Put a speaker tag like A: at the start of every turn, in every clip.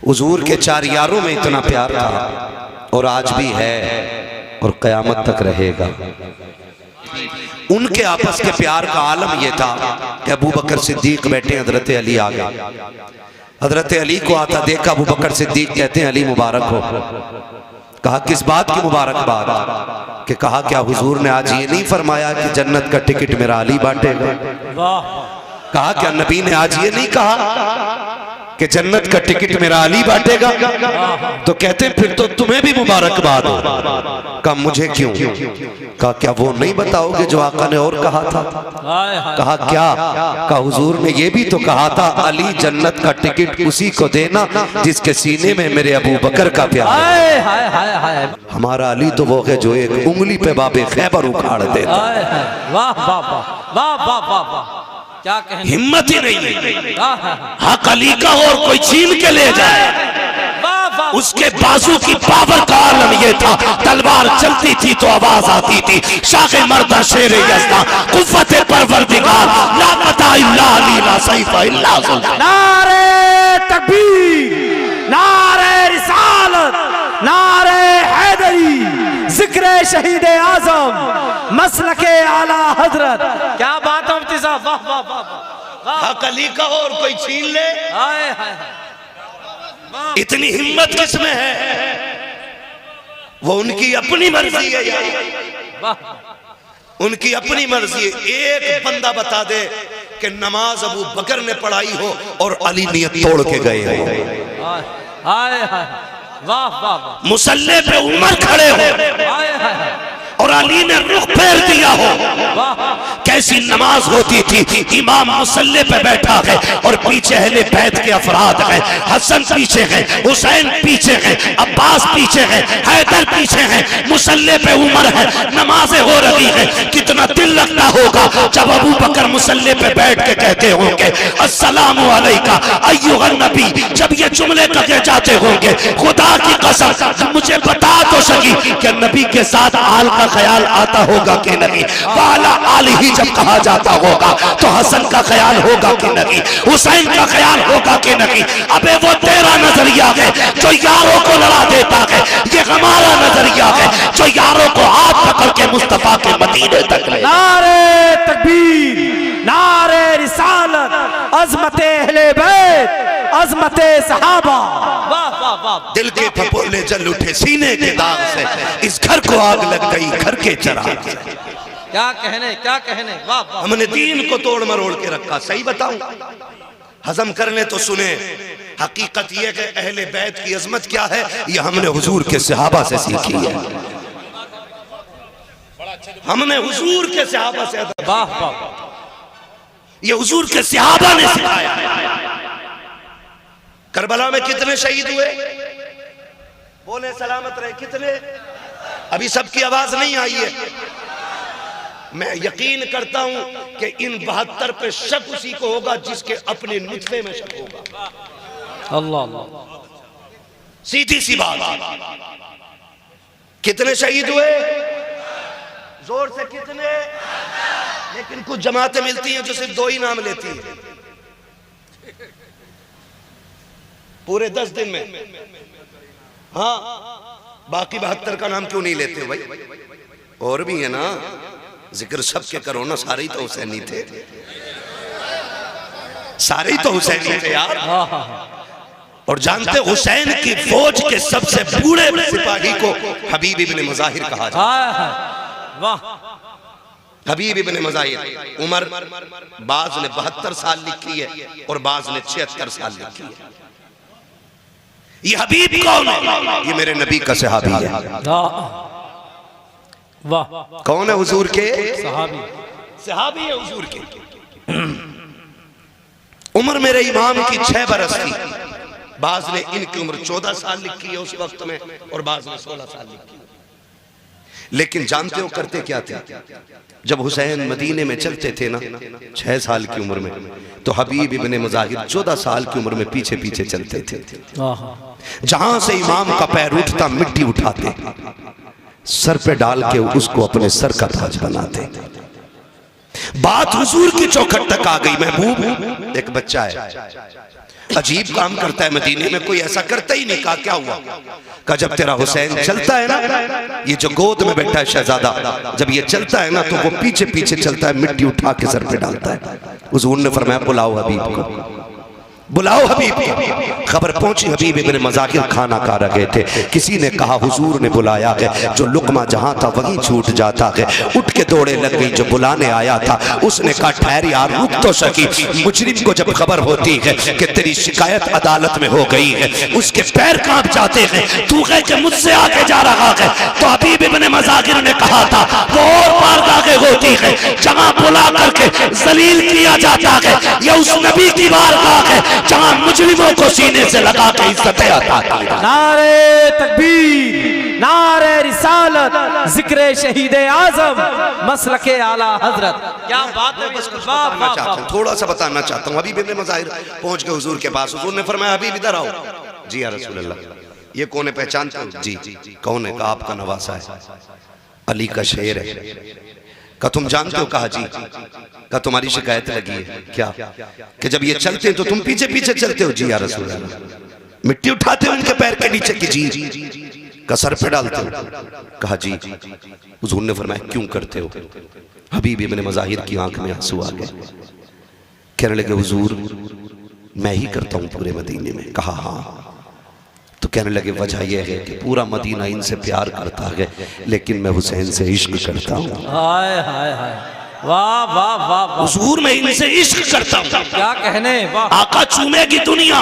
A: हुजूर के चार यारों में इतना प्यार था और आज भी है और क़यामत तक रहेगा। उनके आपस के प्यार का आलम यह था कि अबू बकर सिद्दीक बैठे, हजरत अली आ गए। हजरत अली को आता देखा अबू बकर सिद्दीक कहते हैं अली मुबारक हो। कहा किस बात की मुबारकबाद? कि कहा क्या हुजूर ने आज ये नहीं फरमाया कि जन्नत का टिकट मेरा अली बांटेगा? कहा क्या नबी ने आज ये नहीं कहा कि जन्नत का टिकट मेरा अली बांटेगा? तो कहते फिर तो तुम्हें भी मुबारकबाद हो। कहा मुझे क्यों? कहा क्या वो नहीं बताओगे जो आका ने और कहा था? कहा क्या? कहा हुजूर ने ये भी तो कहा था अली जन्नत का टिकट उसी को देना जिसके सीने में मेरे अबू बकर का प्यार है। हमारा अली तो वो है जो एक उंगली पे बाबे खैबर उखाड़ देता।
B: वाह वाह वाह वाह वाह वाह, क्या कहने,
A: हिम्मत ही नहीं है हक अली का और कोई छीन के ले जाए। उसके बाजू की पावर का आलम ये था, तलवार चलती थी तो आवाज आती थी शाखे मर्दा शेरे यज़्दा कुव्वते परवरदिगार ला पता इल्ला अली ला सैफ़ इल्ला सुल्तान।
B: नारे तकबीर, नारे रिसालत, नारे हैदरी, जिक्र शहीद आजम, मसलके आला हजरत। क्या बात है मुफ्ती साहब, वाह वाह वाह।
A: हक अली का और कोई छीन ले,
B: हाय हाय,
A: इतनी हिम्मत किसमें है? वो उनकी अपनी मर्जी है यार, उनकी अपनी मर्जी है। एक बंदा बता दे कि नमाज अबू बकर ने पढ़ाई हो और अली नियत तोड़ के गए हो।
B: हाय हाय, वाह वाह वाह।
A: मुसल्ले पे उमर खड़े हो
B: हाय हाय,
A: और अली ने रुख फेर दिया हो। कैसी नमाज होती थी? इमाम मुसल्ले पे बैठा है और पीछे अहले बैत के अफराद हैं। हसन पीछे है, हुसैन पीछे है, अब्बास पीछे है, हैदर पीछे है, मुसल्ले पे उमर है, नमाजें हो रही है। कितना दिल लगता होगा जब अबू बकर मुसल्ले पे बैठ के कहते होंगे अस्सलामु अलैका अय्युहन नबी। जब ये जुमले कहे जाते होंगे खुदा की कसम मुझे बता तो सकी कि नबी के साथ आल का ख्याल आता होगा कि नहीं? वाला आल ही जब कहा जाता होगा तो हसन का ख्याल होगा कि नहीं? हुसैन का ख्याल होगा कि नहीं? अबे वो तेरा नजरिया है जो यारों को लड़ा देता है, ये हमारा नजरिया है जो यारों को हाथ पकड़ के मुस्तफा के मदीने तक ले।
B: नारे तकबीर, नारे रिसालत, अज़मते अहले बैत, अज़मते सहाबा। वाह वाह वाह।
A: दिल के फपोले जल उठे सीने के दाग से, इस घर को आग लग गई घर के चिराग से।
B: क्या कहने, क्या कहने, वाह वाह।
A: हमने दीन को तोड़ मरोड़ के रखा। सही बताऊं, हजम करने तो सुने। हकीकत यह कि अहले बैत की अजमत क्या है ये हमने हुजूर के सहाबा से सीखी है। हमने हुजूर के सहाबा से,
B: वाह वाह,
A: ये हुजूर के सहाबा ने सिखाया। करबला में कितने शहीद हुए? बोले सलामत रहे। कितने? अभी सबकी आवाज नहीं आई है। मैं यकीन करता हूं कि इन 72 पे शक उसी को होगा जिसके अपने नुत्फे में शक होगा।
B: अल्लाह अल्लाह,
A: सीधी सी बात। कितने शहीद हुए? जोर से कितने? लेकिन कुछ जमातें मिलती हैं जो सिर्फ 2 ही नाम लेती हैं पूरे 10 दिन में। हाँ, बाकी 72 का नाम क्यों नहीं लेते हो भाई? और भी है ना, जिक्र सबके करो ना। सारे ही तो हुसैनी थे, सारे ही तो हुसैनी थे यार। और जानते हुसैन की फौज के सबसे बूढ़े सिपाही को हबीब इब्ने मुजाहिर कहा जाता है।
B: वाह,
A: हबीब इब्ने मुजाहिर। उमर बाज ने 72 साल लिखी है और बाज ने 76 साल लिखी है। ये हबीब कौन है? ये मेरे नबी का सहाबी है।
B: वाह,
A: कौन है? हुजूर के
B: सहाबी,
A: सहाबी है हुजूर के। उम्र मेरे इमाम की 6 बरस थी। बाज ने इनकी उम्र 14 साल लिखी है उस वक्त में और बाज ने 16 साल लिखी है। लेकिन जानते हो करते क्या थे? जब हुसैन मदीने में चलते थे ना 6 साल की उम्र में, तो हबीब इब्ने मुजाहिर 14 साल की उम्र में पीछे पीछे चलते थे। जहां से इमाम का पैर उठता मिट्टी उठाते, सर पे डाल के उसको अपने सर का ताज बनाते। बात हुजूर की चौखट तक आ गई। महबूब एक बच्चा है, अजीब काम करता है, मदीने में कोई ऐसा करता ही नहीं। कहा क्या हुआ? कहा जब तेरा हुसैन चलता है ना, ये जो गोद में बैठा है शहजादा, जब ये चलता है ना तो वो पीछे पीछे चलता है, मिट्टी उठा के सर पे डालता है। हुजूर ने फरमाया बुलाओ हबीब को, बुलाओ हबीब को। खबर पहुंची, हबीब इब्ने मज़ाहिर खाना खा रहे थे। किसी ने कहा हुजूर ने बुलाया है। जो लुकमा जहां था वहीं छूट जाता है। उठ के दौड़े लग गई। जो बुलाने आया था उसने कहा ठहर यार, रुक तो सकी। मुजरिम को जब खबर होती है कि तेरी शिकायत अदालत में हो गई है, उसके पैर कांप जाते हैं। तू कह के मुझसे आगे जा रहा है। तो हबीब इब्ने मज़ाहिर ने कहा था वो और बारगाहें होती है जहां बुला करके जलील किया जाता है, यह उस नबी की बारगाह है जहां मुजरिमों को सीने से लगा के इज्जतें अता की।
B: नारे तकबीर, नारे रिसालत, जिक्र शहीद आजम, मसलके आला हजरत। क्या बात है।
A: थोड़ा सा बताना चाहता हूँ। हबीब इब्ने मज़ाहिर पहुंच गए हुजूर के पास। हुजूर ने फरमाया हबीब इधर आओ। जी या रसूल अल्लाह। ये कौन है, पहचानते हो? जी। कौन है? कहा आपका नवासा है, अली का शेर है। का तुम जानते हो? कहा जी। का तुम्हारी शिकायत लगी है क्या कि जब ये चलते तो तुम पीछे पीछे चलते हो? जी या रसूल अल्लाह। मिट्टी उठाते हो उनके पैर के नीचे की? जी। का सर पे डालते हो? कहा जी। हुजूर ने फरमाया क्यों करते हो? हबीब इब्ने मज़ाहिर की आंख में आंसू आ गए। कहने लगे हुजूर मैं ही करता हूं पूरे मदीने में। कहा हाँ। तो कहने लगे वजह यह है कि पूरा मदीना इनसे प्यार करता है, लेकिन मैं हुसैन से इश्क करता हूँ।
B: हाय हाय हाय, वाह वाह वाह।
A: हुजूर मैं इनसे इश्क करता हूँ।
B: क्या कहने। वाह।
A: आका चूमेगी दुनिया,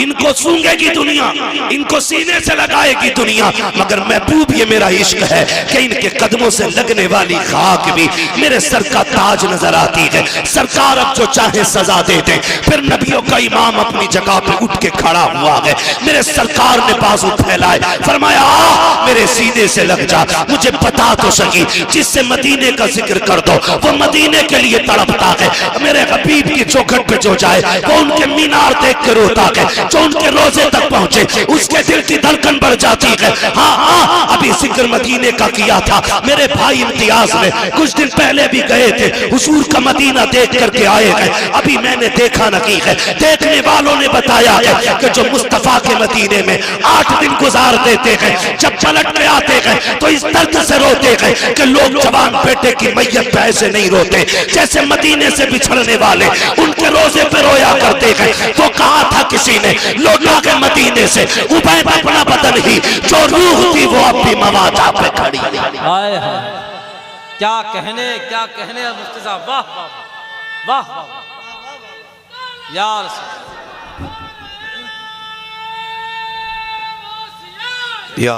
A: इनको सूंघेगी दुनिया, इनको सीने से लगाएगी दुनिया, मगर महबूब ये मेरा इश्क है कि इनके कदमों से लगने वाली खाक भी मेरे सर का ताज नजर आती है। सरकार अब जो चाहे सजा दे दे। फिर नबियों का इमाम अपनी जगह पे उठ के खड़ा हुआ है। मेरे सरकार ने बाजू फैलाए, फरमाया मेरे सीने से लग जा, मुझे बता तो सकी जिससे मदीने का जिक्र कर दो वो मदीने के लिए तड़पता है। मेरे हबीब की चौखट पे जो जाए वो उनके मीनार देख के रोता है। जो उनके रोजे तक पहुंचे उसके दिल की धड़कन बढ़ जाती है। हाँ हाँ, अभी जिक्र मदीने का किया था। मेरे भाई इम्तियाज ने कुछ दिन पहले भी गए थे, हुजूर का मदीना देख करके आए हैं। अभी मैंने देखा नहीं है। देखने वालों ने बताया है कि जो मुस्तफा के मदीने में 8 दिन गुजार देते हैं, जब पलट के आते हैं तो इस दर्द से रोते हैं कि लोग जवान बेटे की मैयत पे ऐसे नहीं रोते जैसे मदीने से बिछड़ने वाले उनके रोजे पे रोया करते हैं। तो कहा था किसी ने लौटा के मदीने से उबैद अपना बदन ही, जो रूह थी वो अब भी मवाजा पे खड़ी।
B: हाय हाय, क्या कहने, क्या कहने मुफ्ती साहब। वाह वाह वाह यार।
A: या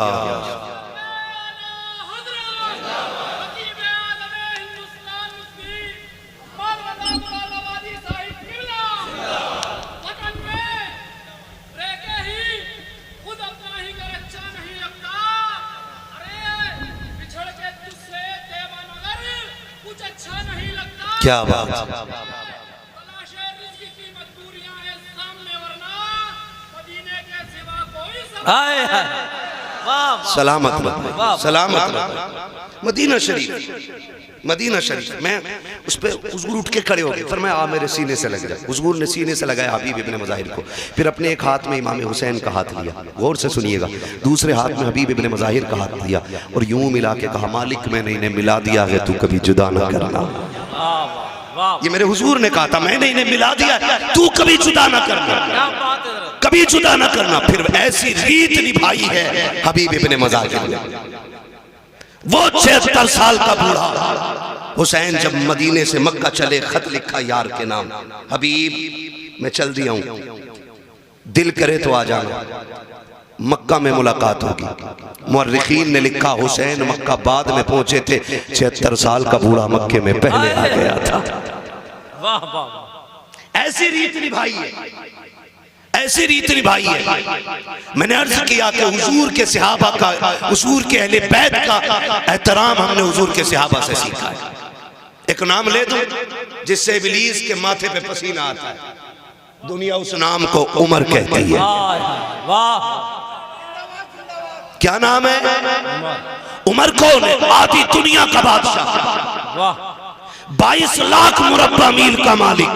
A: क्या बात।
B: हाय हाय,
A: सलामत रहो, सलामत रहो। मदीना शरीफ, मदीना शरीफ। मैं उस पे हुजूर उठ के खड़े हो गए, फरमाया आ मेरे सीने से लग जा। हुजूर ने सीने से लगाया हबीब इब्ने मज़ाहिर को। फिर अपने एक हाथ में इमाम हुसैन का हाथ लिया, गौर से सुनिएगा, दूसरे हाथ में हबीब इब्ने मज़ाहिर का हाथ लिया और यूं मिला के कहा मालिक मैंने इन्हें मिला दिया है, तू कभी जुदा ना करना। ये मेरे हुजूर ने कहा था, मैंने इन्हें मिला दिया, तू कभी जुदा ना करना, कभी जुदा ना करना। फिर ऐसी रीत निभाई है हबीब इब्ने मज़ाहिर ने। वो 76 साल का बूढ़ा हुसैन जब मदीने से मक्का चले, खत लिखा यार के नाम, हबीब मैं चल दिया हूं, दिल करे तो आ जाना, मक्का में मुलाकात होगी। मुअर्रिखीन ने लिखा हुसैन मक्का बाद में पहुंचे थे, 76 साल का बूढ़ा मक्के में पहले आ गया था।
B: वाह वाह,
A: ऐसी रीत निभाई है, ऐसी रीत निभाई है। मैंने अर्ज किया कि हुजूर के सहाबा का, हुजूर के अहले बैत का एहतराम हमने हुजूर के सहाबा से सीखा है। एक नाम ले दो जिससे इब्लीस के माथे पे पसीना आता है, दुनिया उस नाम को उमर कहती है।
B: वाह,
A: क्या नाम है? उमर कौन है? आधी दुनिया का बादशाह।
B: वाह,
A: 22 लाख मुरब्बा मील का मालिक।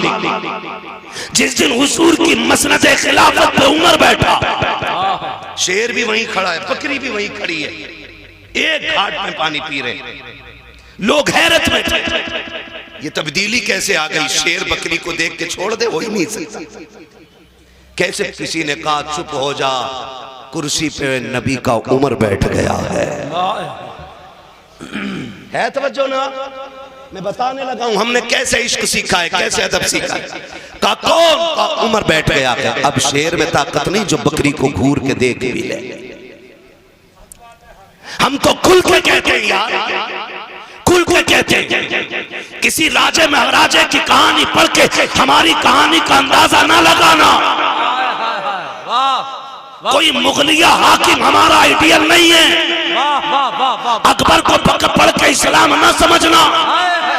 A: जिस दिन हुजूर की मसनद खिलाफत पे उमर बैठा, शेर भी वहीं खड़ा है, बकरी भी वहीं खड़ी है, एक घाट में पानी पी रहे, लोग हैरत में थे। ये तब्दीली कैसे आ गई? शेर बकरी को देख के छोड़ दे, हो ही नहीं सकता। कैसे किसी ने कहा चुप हो जा, कुर्सी पे नबी का उमर बैठ गया है तवज्जो ना? मैं बताने लगा हूं हमने कैसे इश्क सीखा है, कैसे अदब सीखा है। का कौन का उमर बैठ गया है। अब शेर में ताकत नहीं जो बकरी को घूर के देख भी ले। हम तो खुल के कहते हैं यार, खुल के कहते हैं। किसी राजे महाराजे की कहानी पढ़ के हमारी कहानी का अंदाजा ना लगाना। कोई मुगलिया हाकिम हमारा आइडियल नहीं है। अकबर को पढ़ के इस्लाम ना समझना।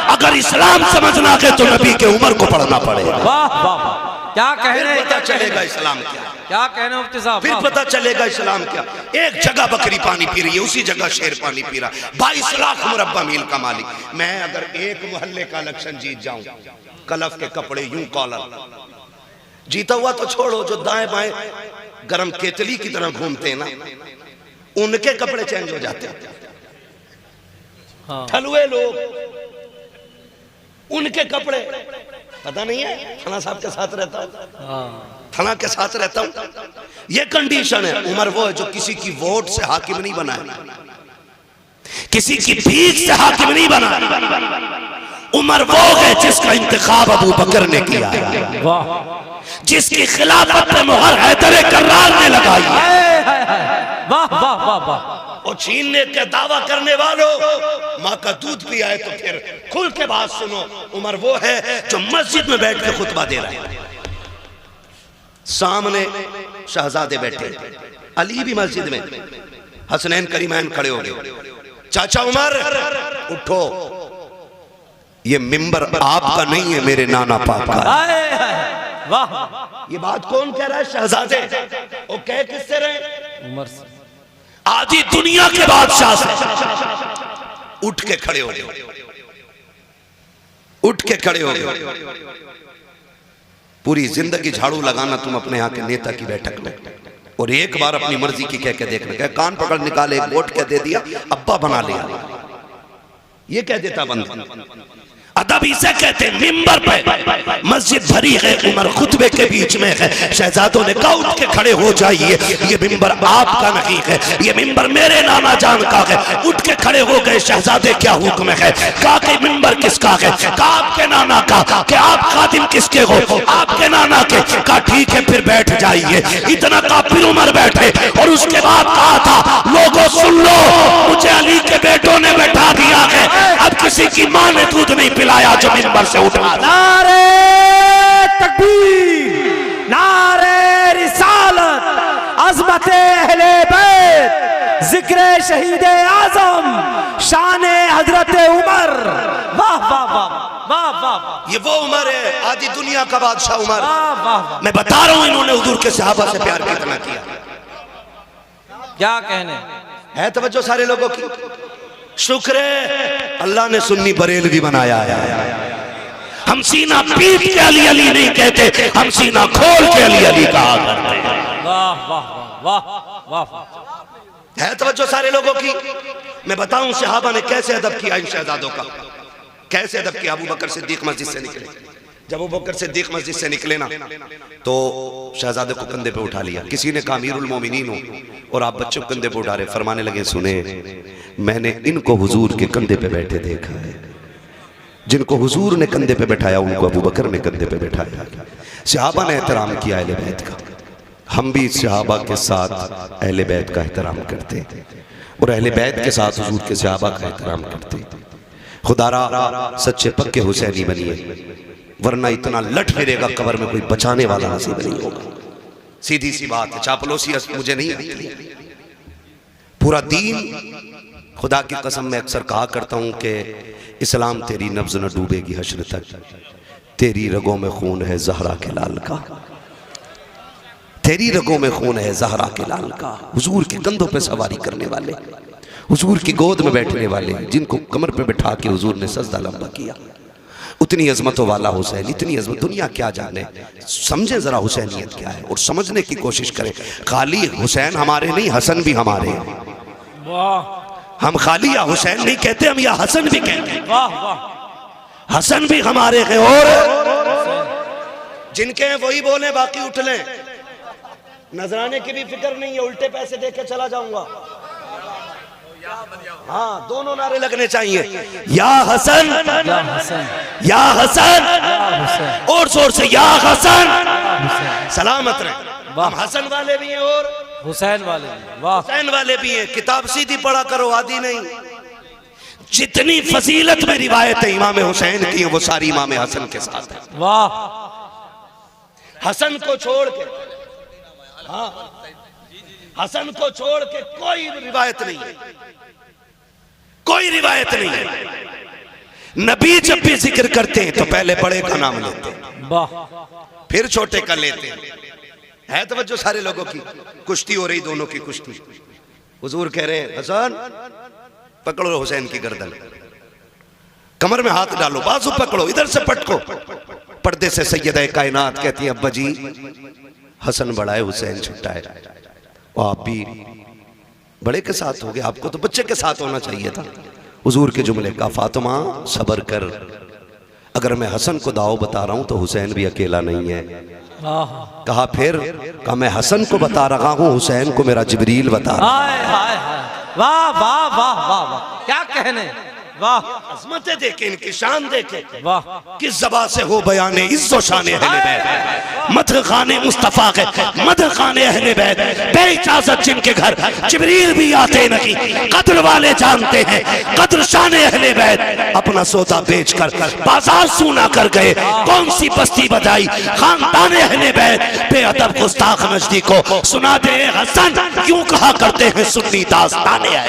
A: अगर इस्लाम समझना है तो नबी के उमर को पढ़ना पड़ेगा।
B: क्या कह रहे हैं?
A: पता चलेगा इस्लाम क्या,
B: क्या कह रहे हैं मुफ्ती साहब?
A: फिर पता चलेगा इस्लाम क्या। एक जगह बकरी पानी पी रही है, उसी जगह शेर पानी पी रहा। 22 लाख मुरब्बा मील का मालिक। मैं अगर एक मोहल्ले का इलेक्शन जीत जाऊं, कलफ के कपड़े यूं कॉलर, जीता हुआ तो छोड़ो, जो दाएं बाएं गरम केतली की तरह घूमते हैं ना, उनके कपड़े चेंज हो जाते हैं। ठलुए लोग, उनके कपड़े, पता नहीं है, थाना साहब के साथ रहता हूं, थाना के साथ रहता हूं। ये कंडीशन है। उमर वो है जो किसी की वोट से हाकिम नहीं बना है, किसी की भीख से हाकिम नहीं बना। उमर वो है जिसका इंतखाब अबू बकर ने किया है, जिसकी खिलाफत पे मुहर हैदर कर्रार ने लगाई है।
B: वाह वाह वाह वाह।
A: और छीनने का दावा करने वालों, माँ का दूध पिया है तो फिर खुल के बात सुनो। उमर वो है जो मस्जिद में बैठ के खुतबा दे रहा है, सामने शहजादे बैठे, अली भी मस्जिद में, हसनैन करीमैन खड़े हो गए। चाचा उमर उठो, ये मिंबर आपका नहीं है, मेरे नाना पाक का।
B: वाह।
A: ये बात कौन कह रहा है? शहजादे। वो कह किससे रहे?
B: उमर से।
A: आधी दुनिया के बादशाह से। उठ के खड़े हो गए, उठ के खड़े हो गए। पूरी जिंदगी झाड़ू लगाना तुम अपने यहाँ के नेता की बैठक में, और एक बार अपनी मर्जी की कह के देखना। क्या कान पकड़ निकाले, वोट कह दे दिया, अब्बा बना लिया, ये कह देता बंद। अदब इसे कहते हैं। मिंबर पे मस्जिद भरी है, उमर खुतबे के बीच में है। शहजादों ने कहा उठ के खड़े हो जाइए, ये मिंबर आपका नहीं है, ये मिंबर मेरे नाना जान का है। उठ के खड़े हो गए। शहजादे क्या हुक्म है? कहा कि मिंबर किसका है? कहा आपके नाना का। कि आप खादिम किसके हो? आपके नाना के। कहा ठीक है फिर बैठ जाइए। इतना कहा फिर उमर बैठे, और उसके बाद कहा था लोगों सुन लो, मुझे अली के बेटों ने बैठा दिया है, अब किसी की मां ने दूध नहीं पिलाया जो मिंबर से उठा।
B: नारे तकबीर, नारे रिसालत, अज़मत अहले बैत, जिक्र शहीद आज़म, शान हजरत उमर। वाह वाह वाह वाह वाह।
A: ये वो उमर है, आधी दुनिया का बादशाह उमर।
B: वाह वाह।
A: मैं बता रहा हूं इन्होंने हुजूर के सहाबा से प्यार कितना किया।
B: क्या कहने
A: है तवज्जो सारे लोगों की? शुक्र है अल्लाह ने सुन्नी बरेलवी बनाया है। हम सीना पीट के अली अली नहीं कहते, हम सीना खोल के अली अली कहा करते हैं।
B: वाह वाह वाह वाह।
A: है तवज्जो सारे लोगों की? मैं बताऊं सहाबा ने कैसे अदब किया इन शहजादों का, कैसे अदब किया। अबू बकर सिद्दीक मस्जिद से निकले, जब अबू बकर सिद्दीक मस्जिद से निकले ना, तो शहजादे को कंधे पे उठा लिया। किसी ने कहा अमीरुल मोमिनीन हो और आप बच्चों को कंधे पे उठा रहे। फरमाने लगे सुने, मैंने इनको हुजूर के कंधे पे बैठे देखा है, जिनको हुजूर ने कंधे पे बैठाया उनको अबू बकर ने कंधे पे बैठाया। सहाबा ने एहतराम किया अहले बैत का। हम भी सहाबा के साथ अहले बैत का एहतराम करते और अहले बैत के साथ हुजूर के सहाबा का एहतराम करते। खुदारा सच्चे पक्के हुसैनी बनिए, वरना इतना लट फिरेगा कब्र में कोई बचाने वाला नसीब नहीं होगा। सीधी सी बात है, चापलूसी मुझे नहीं आती। पूरा दीन, खुदा की कसम मैं अक्सर कहा करता हूं कि इस्लाम तेरी नब्ज न डूबेगी हश्र तक, तेरी रगों में खून है ज़हरा के लाल का, तेरी रगों में खून है ज़हरा के लाल का। हुजूर के कंधों पे सवारी करने वाले, हुजूर की गोद में बैठने वाले, जिनको कमर पे बैठा के हुजूर ने सजदा लंबा किया, उतनी अजमतों वाला हुसैन, इतनी अजमत, दुनिया क्या जाने। समझे जरा हुसैनियत क्या है और समझने की कोशिश करें। खाली हुसैन हमारे नहीं, हसन भी हमारे हैं। हम खाली या हुसैन नहीं कहते, हम या हसन भी कहते हैं।
B: वाह वाह,
A: हसन भी हमारे हैं। और जिनके हैं वही बोले, बाकी उठ लें। नजराने की भी फिक्र नहीं है, उल्टे पैसे दे के चला जाऊंगा। हाँ, दोनों नारे लगने चाहिए, या हसन
B: या हसन,
A: या हसन,
B: हुसैन,
A: और जोर से या हसन। सलामत रहे। हम हसन वाले भी हैं और
B: हुसैन वाले भी। वाह,
A: हुसैन वाले भी हैं। किताब सीधी पढ़ा करो, आदि नहीं। जितनी फजीलत में रिवायत इमाम हुसैन की है वो सारी इमाम हसन के साथ है।
B: वाह,
A: हसन को छोड़ के, हाँ, हसन को छोड़ के कोई रिवायत नहीं है, कोई रिवायत नहीं है। नबी जब भी जिक्र करते हैं तो पहले बड़े का नाम लेते हैं,
B: वाह,
A: फिर छोटे का लेते हैं। है तवज्जो सारे लोगों की। कुश्ती हो रही, दोनों की कुश्ती। हुजूर कह रहे हैं, हसन पकड़ो हुसैन की गर्दन, कमर में हाथ डालो, बाजू पकड़ो, इधर से पटको। पर्दे से सैयदा कायनात कहती है, अब्बा जी हसन बड़ा है, हुसैन छोटा है। आप भी बड़े के साथ हो गए, आपको तो बच्चे के साथ होना चाहिए था। हुजूर के जुमले का, फातिमा सब्र कर, अगर मैं हसन को दाव बता रहा हूं तो हुसैन भी अकेला नहीं है। कहा फिर, कहा मैं हसन को बता रहा हूं, हुसैन को मेरा जिब्रील बता रहा।
B: हाय हाय हाय, वाह वाह वाह वाह वाह, क्या कहने। वाह,
A: अज़मतें देखे, इनकी शान देखे।
B: वाह,
A: किस ज़बान से हो बयाने इज़्ज़ो शान अहले बैत, मदह खाने मुस्तफ़ा के, मदह खाने अहले बैत, बेइजाज़त जिनके घर जिब्रील भी आते नहीं। कद्र वाले जानते हैं कद्र शान अहले बैत। अपना सौदा बेचकर बाजार सूना कर गए, कौन सी बस्ती बजाई खानदान अहले बैत। बेअदब गुस्ताख नजदी को सुना दे हसन, क्यों कहा करते हैं सुन्नी दास्ताने है।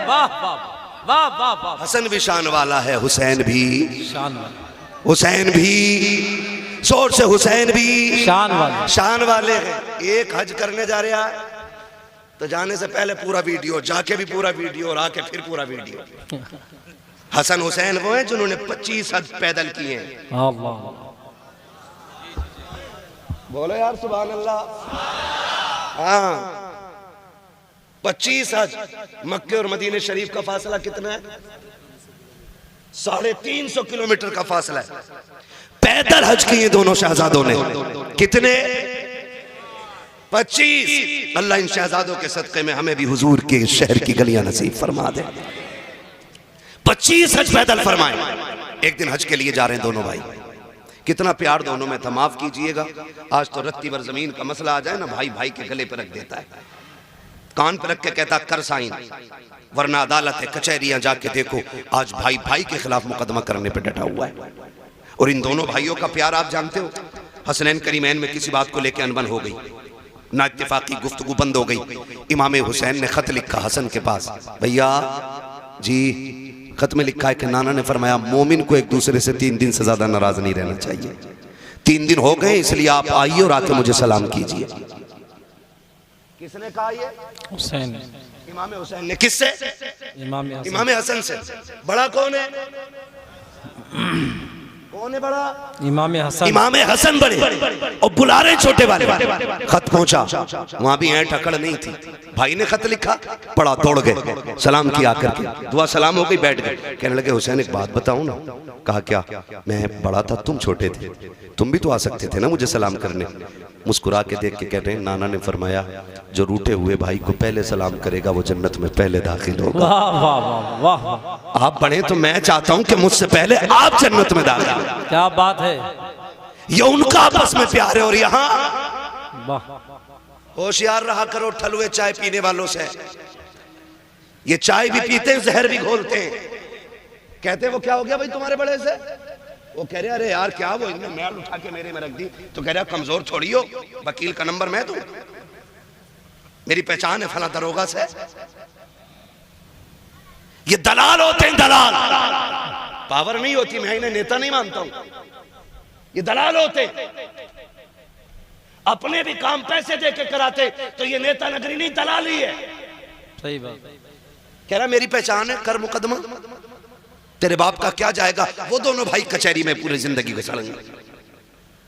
B: वाह वाह वाह वाह वाह,
A: हसन भी शान वाला है, हुसैन भी
B: शान वाले,
A: हुसैन भी, जोर से हुसैन भी
B: शान वाले,
A: शान वाले हैं। एक हज करने जा रहा है तो जाने से पहले पूरा वीडियो, जाके भी पूरा वीडियो और आके फिर पूरा वीडियो। हसन हुसैन वो हैं जिन्होंने 25 हज पैदल किए हैं।
B: अल्लाह,
A: बोलो यार सुभान अल्लाह। हाँ, 25 हज। मक्के और मदीने शरीफ का फासला कितना है? 350 किलोमीटर का फासला है। पैदल हज किए दोनों शहजादों ने। कितने? 25। अल्लाह इन शहजादों के सदक़े में हमें भी हुजूर के शहर की गलियां नसीब फरमा दे। 25 हज पैदल फरमाए। एक दिन हज के लिए जा रहे हैं दोनों भाई। कितना प्यार दोनों में था, माफ कीजिएगा। आज तो रत्ती भर जमीन का मसला आ जाए ना, भाई भाई के गले पर रख देता है, कान पर रख के कहता कर साइन, वरना अदालत है, कचहरियां जाके देखो, आज भाई भाई के खिलाफ मुकदमा करने पर डटा हुआ है। और इन दोनों भाइयों का प्यार आप जानते हो। हसनैन करीमैन में किसी बात को लेकर अनबन हो गई, ना इत्तेफाकी गुफ्तगू बंद हो गई। इमाम हुसैन ने खत लिखा हसन के पास, भैया जी खत में लिखा है कि नाना ने फरमाया मोमिन को एक दूसरे से 3 दिन से ज्यादा नाराज नहीं रहना चाहिए। 3 दिन हो गए, इसलिए आप आइए और आके मुझे सलाम कीजिए। किसने कहा ये?
B: हुसैन,
A: इमाम हुसैन ने। किससे?
B: इमाम
A: हसन से। बड़ा कौन है? कौन है बड़ा?
B: इमाम हसन।
A: इमाम हसन बड़े और बुला रहे छोटे वाले। खत पहुंचा, वहां भी ऐंठ अकड़ नहीं थी। भाई ने खत लिखा, पढ़ा, दौड़ गए, सलाम किया करके, दुआ सलाम हो गई, बैठ गए। कहने लगे हुसैन एक बात बताऊं ना? कहा क्या? मैं बड़ा था, तुम छोटे थे, तुम भी तो आ सकते थे ना मुझे सलाम करने। मुस्कुरा के देख के कह रहे हैं, नाना ने फरमाया जो रूठे हुए भाई को पहले सलाम करेगा वो जन्नत में पहले दाखिल होगा।
B: वाह वाह वाह वाह,
A: आप बड़े तो मैं चाहता हूं कि मुझसे पहले आप जन्नत में दाखिल हो।
B: क्या बात है।
A: ये उनका आपस में प्यार है। और यहाँ
B: वाह,
A: होशियार रहा करो ठलुए चाय पीने वालों से। ये चाय भी पीते हैं, जहर भी घोलते हैं। कहते हैं वो क्या हो गया भाई तुम्हारे बड़े से? वो कह रहे अरे यार क्या, वो इन्हें मैल उठा के मेरे में रख दी। तो कह रहा कमजोर छोड़ियो, वकील का नंबर मैं दूं, मेरी पहचान है फला दरोगा से। ये दलाल होते हैं, दलाल। पावर नहीं होती, मैं इन्हें नेता नहीं मानता हूं। ये दलाल होते, अपने भी काम पैसे दे के कराते, तो ये नेता नगरी नहीं, दलाली है।
B: सही बात।
A: कह रहा मेरी पहचान है, कर मुकदमा। तेरे बाप का क्या जाएगा। वो दोनों भाई कचहरी में पूरी जिंदगी गुजारेंगे।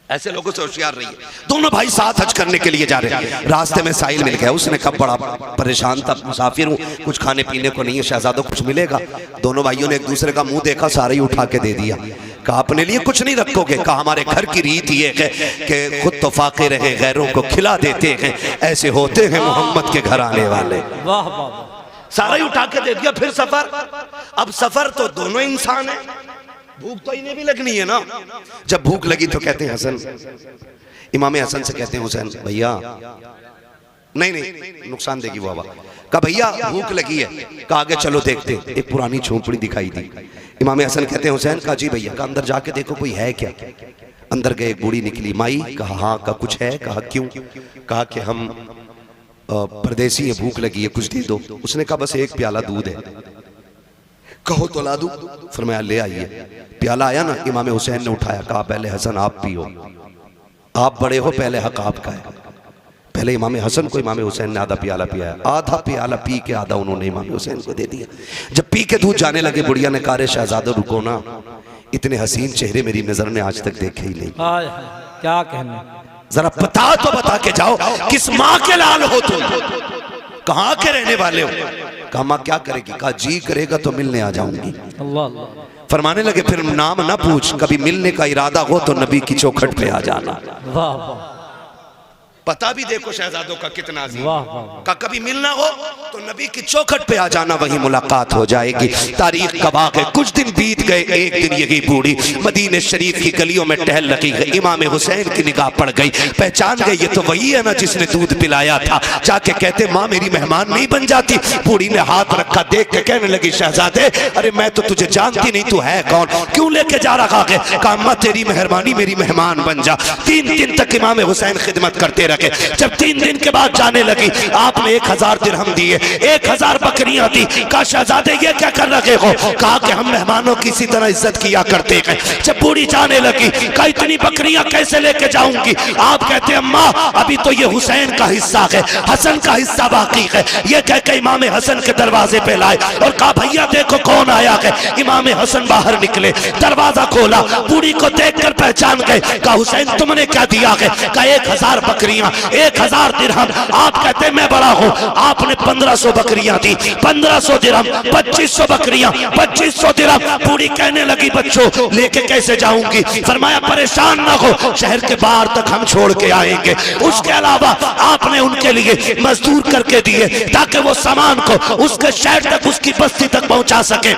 A: ऐसे लोगों से होशियार रहिए। दोनों भाई साथ हज करने के लिए जा रहे हैं। रास्ते में साहिल मिल गया। उसने कहा बड़ा परेशान था, मुसाफिर हूँ, कुछ खाने पीने को नहीं है, शहजादों कुछ मिलेगा। दोनों भाइयों ने एक दूसरे का मुंह देखा, सारे ही उठा के दे दिया। कहा अपने लिए कुछ नहीं रखोगे। कहा हमारे घर की रीत ये है कि खुद तो फाके रहे, गैरों को खिला देते हैं। ऐसे होते हैं मोहम्मद के घर आने वाले।
B: वाह वाह,
A: सारा ही उठा के दे दिया। फिर सफर। अब सफर तो दोनों इंसान है, भूख तो इन्हें भी लगनी है ना। जब भूख लगी तो कहते हैं हसन, इमाम हसन से कहते हैं हुसैन भैया, नहीं नुकसान देगी वो हवा। कहा भैया भूख लगी है। कहा आगे चलो देखते। एक पुरानी झोंपड़ी दिखाई दी। इमाम हसन कहते हैं हुसैन। कहा जी भैया। कहा अंदर जाके देखो कोई है क्या। अंदर गए, एक बूढ़ी निकली। माई। कहा हाँ। कहा कुछ है। कहा क्यों। कहा कि हम परदेसी है, भूख लगी है, कुछ दे दो। उसने कहा बस एक प्याला दूध है। कहो तो ला दूं। फरमाया ले आइए। प्याला आया ना, इमाम हुसैन ने उठाया। कहा पहले हसन आप पियो, आप बड़े हो, पहले हक आपका है। पहले इमाम हसन को इमाम हुसैन ने आधा प्याला पियाया। आधा प्याला पी के आधा उन्होंने इमाम हुसैन को दे दिया। जब पी के दूध जाने लगे, बुढ़िया ने कहा रे शहजादा रुको ना, इतने हसीन चेहरे मेरी नजर ने आज तक देखे ही नहीं।
B: क्या कहने,
A: जरा बता तो बता के जाओ, किस माँ के लाल हो तुम, कहाँ के रहने वाले हो। कहा माँ क्या करेगी। कहा जी करेगा तो मिलने आ जाऊंगी।
B: अल्लाह।
A: फरमाने लगे फिर नाम ना पूछ, कभी मिलने का इरादा हो तो नबी की चौखट पे आ जाना।
B: वाह वाह,
A: पता भी देखो शहजादों का कितना अजीम।
B: वाह वाह,
A: का कभी मिलना हो तो नबी की चौखट पे आ जाना, वहीं मुलाकात हो जाएगी। तारीख का वाक़ है। कुछ दिन बीत गए। एक दिन यही बूढ़ी मदीने शरीफ की गलियों में टहल रही है। इमाम हुसैन की निगाह पड़ गई, पहचान गई ये तो वही है ना जिसने दूध पिलाया था। जाके कहते माँ मेरी मेहमान नहीं बन जाती। बूढ़ी ने हाथ रखा, देख के कहने लगी शहजादे अरे मैं तो तुझे जानती नहीं, तू है कौन, क्यों लेके जा रहा है। कहा अम्मा तेरी मेहरबानी, मेरी मेहमान बन जा। 3 दिन तक इमाम हुसैन खिदमत करते रहे। जब 3 दिन के बाद जाने लगी, आपने 1000 दिरहम दिए, 1000 बकरियां दी। कहा शहजादे ये क्या कर रहे हो। कहा कि हम मेहमानों की इसी तरह इज्जत किया करते हैं। जब बूढ़ी जाने लगी, कहा इतनी बकरियां कैसे लेके जाऊंगी। आप कहते अम्मा अभी तो ये हुसैन का हिस्सा है, हसन का हिस्सा बाकी है। ये कह के इमाम हसन के दरवाजे पे लाए और कहा भैया देखो कौन आया है। इमाम हसन बाहर निकले, दरवाजा खोला, बूढ़ी को देखकर पहचान गए। कहा हुसैन तुमने क्या दिया है। कहा 1000 बकरियां, 1000 दिरहम। आप कहते मैं बड़ा हूं, आपने 1500 बकरियां दी, 1500 दिरहम, 2500 बकरियां, 2500 दिरहम। बूढ़ी कहने लगी बच्चों लेके कैसे जाऊंगी। फरमाया परेशान ना हो, शहर के बाहर तक हम छोड़ के आएंगे। उसके अलावा आपने उनके लिए मजदूर करके दिए ताकि वो सामान को उसके शहर तक, उसकी बस्ती तक पहुंचा सके।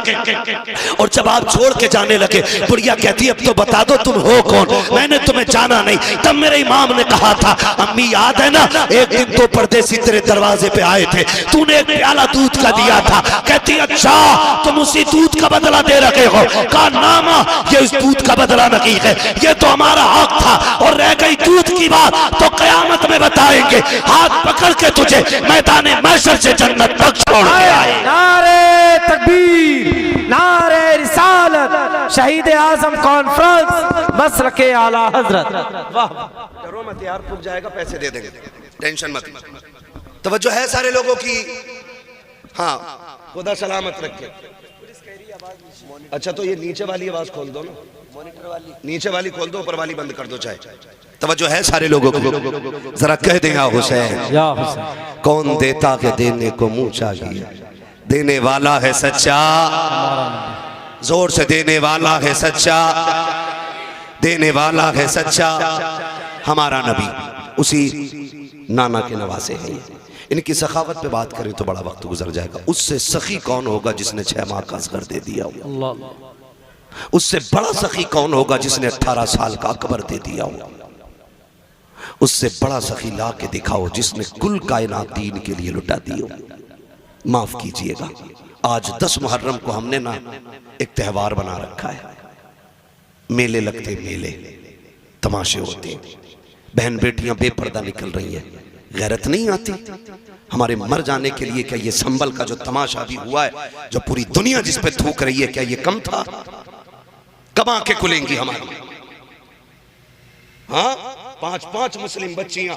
A: और जब आप छोड़ के जाने लगे, बुढ़िया कहती अब तो बता दो तुम हो कौन, मैंने तुम्हें जाना नहीं। तब मेरे इमाम ने कहा था अम्मी याद है ना एक दिन तो परदेसी तेरे दरवाजे पे आए थे, तूने एक प्याला दूध का दिया था। कहती अच्छा तुम उसी दूध का बदला दे रहे हो। कहा नामा ये इस दूध का बदला नहीं है, ये तो हमारा हक था। और रह गई दूध की बात तो कयामत में बताएंगे। हाथ पकड़ के तुझे मैदान महशर से जन्नत तक छोड़ के आए।
B: नारे तकबीर, नारे रिसालत, शहीद आजम कॉन्फ्रेंस, मसलके आला हजरत। वाह
A: करो मत यार, पुग जाएगा, पैसे दे देंगे, टेंशन मत। तवज्जो है सारे लोगों की। हाँ खुदा सलामत रखे। अच्छा तो ये नीचे वाली आवाज खोल दो ना, मॉनिटर वाली नीचे वाली खोल दो, ऊपर वाली बंद कर दो चाहे। तवज्जो है सारे लोगों को। जरा कह दें हुसैन कौन देता के देने को मुंह चाहिए, देने वाला है सच्चा, जोर से देने वाला है सच्चा, देने वाला है सच्चा। हमारा नबी उसी नाना के नवासे हैं। इनकी सखावत पे बात करें तो बड़ा वक्त गुजर जाएगा। उससे सखी कौन होगा जिसने 6 माह का असगर दे दिया हो। उससे बड़ा सखी कौन होगा जिसने 18 साल का अकबर दे दिया हो। उससे बड़ा सखी ला के दिखाओ जिसने कुल कायनात दीन के लिए लुटा दी हो। माफ कीजिएगा आज 10 मुहर्रम को हमने ना एक त्यौहार बना रखा है। मेले लगते, मेले तमाशे होते, बहन बेटियां बेपर्दा निकल रही हैं। गैरत नहीं आती हमारे मर जाने के लिए? क्या ये संबल का जो तमाशा भी हुआ है, जो पूरी दुनिया जिस पे थूक रही है, क्या ये कम था? कब आंखें खुलेंगी हमारी? हाँ 5-5 मुस्लिम बच्चियां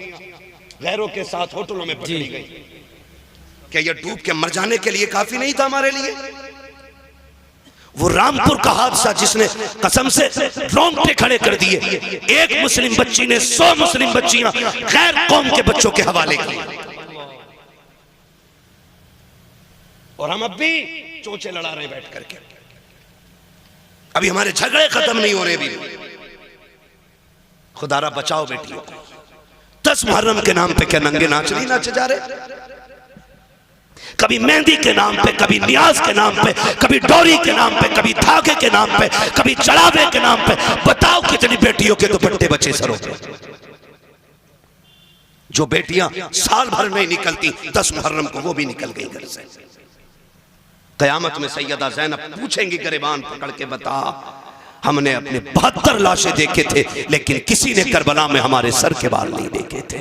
A: गैरों के साथ होटलों में पकड़ी गई। क्या ये डूब के मर जाने के लिए काफी नहीं था हमारे लिए? वो रामपुर का हादसा जिसने कसम से रोंगटे खड़े कर दिए, एक मुस्लिम बच्ची ने 100 मुस्लिम बच्चियां गैर कौम के बच्चों के हवाले की, और हम अब भी चोंचे लड़ा रहे हैं बैठ करके। अभी हमारे झगड़े खत्म नहीं हो रहे भी। खुदारा बचाओ बेटियों को। 10 मुहर्रम के नाम पे क्या नंगे नाच नहीं नाचे जा रहे? कभी मेहंदी के नाम पे, कभी नियाज के नाम पे, कभी डोरी के नाम पे, कभी धागे के नाम पे, कभी चढ़ावे के नाम पे। बताओ कितनी बेटियों के दुपट्टे बचे सरों पे। जो बेटियां साल भर में निकलती 10 मुहर्रम को वो भी निकल गई घर से। कयामत में सैयदा ज़ैनब पूछेंगी गिरबान पकड़ के, बता हमने अपने 72 लाशें देखे थे लेकिन किसी ने करबला में हमारे सर के बाल नहीं देखे थे।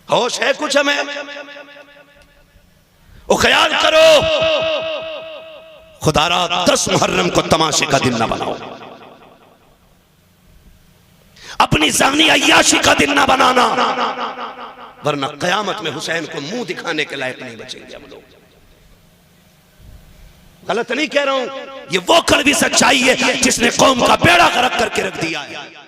A: होश है कुछ हमें? वो ख्याल करो, खुदारा 10 मुहर्रम को तमाशे का दिन ना बनाओ, अपनी जानी अय्याशी का दिन ना बनाना, वरना कयामत में हुसैन को मुंह दिखाने के लायक नहीं बचेंगे हम लोग। गलत नहीं कह रहा हूं, ये वो कड़वी सच्चाई है जिसने कौम का बेड़ा गर्क करके रख दिया है।